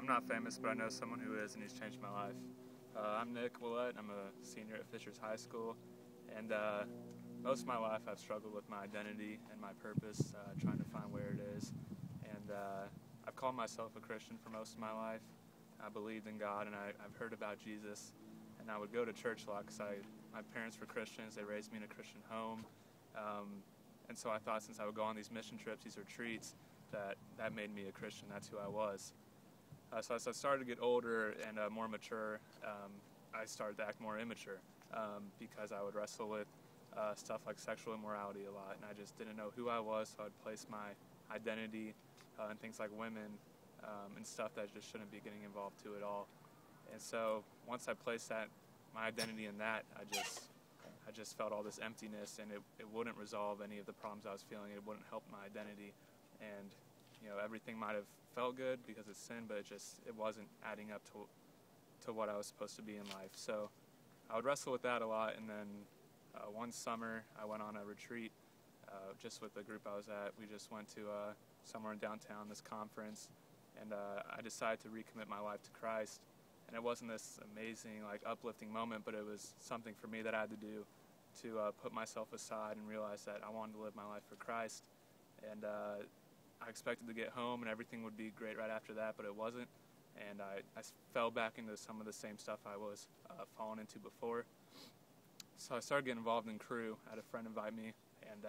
I'm not famous, but I know someone who is, and he's changed my life. I'm Nick Willett. I'm a senior at Fishers High School, and most of my life I've struggled with my identity and my purpose, trying to find where it is. And I've called myself a Christian for most of my life. I believed in God, and I've heard about Jesus, and I would go to church a lot because my parents were Christians. They raised me in a Christian home, and so I thought since I would go on these mission trips, these retreats, that made me a Christian. That's who I was. So as I started to get older and more mature, I started to act more immature because I would wrestle with stuff like sexual immorality a lot, and I just didn't know who I was, so I'd place my identity in things like women and stuff that I just shouldn't be getting involved to at all. And so once I placed my identity in that, I just felt all this emptiness, and it wouldn't resolve any of the problems I was feeling. It wouldn't help my identity, and everything might have felt good because it's sin, but it wasn't adding up to what I was supposed to be in life. So I would wrestle with that a lot, and then one summer I went on a retreat just with the group I was at. We just went to somewhere in downtown, this conference, and I decided to recommit my life to Christ. And it wasn't this amazing, uplifting moment, but it was something for me that I had to do to put myself aside and realize that I wanted to live my life for Christ. And I expected to get home and everything would be great right after that, but it wasn't. And I fell back into some of the same stuff I was falling into before. So I started getting involved in Cru. I had a friend invite me, and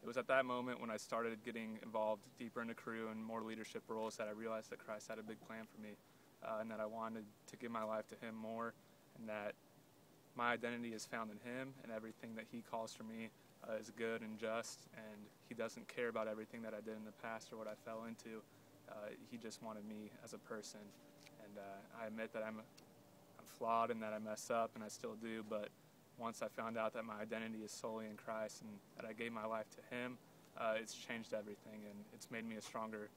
it was at that moment when I started getting involved deeper into Cru and more leadership roles that I realized that Christ had a big plan for me, and that I wanted to give my life to Him more, and that my identity is found in Him, and everything that He calls for me is good and just, and He doesn't care about everything that I did in the past or what I fell into. He just wanted me as a person, and I admit that I'm flawed and that I mess up, and I still do, but once I found out that my identity is solely in Christ and that I gave my life to Him, it's changed everything, and it's made me a stronger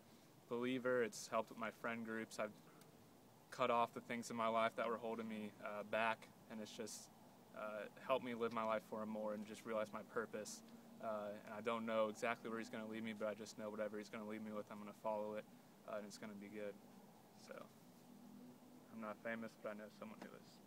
believer. It's helped with my friend groups. I've cut off the things in my life that were holding me back, and it's just helped me live my life for Him more and just realize my purpose. And I don't know exactly where He's going to lead me, but I just know whatever He's going to lead me with, I'm going to follow it, and it's going to be good. So I'm not famous, but I know someone who is.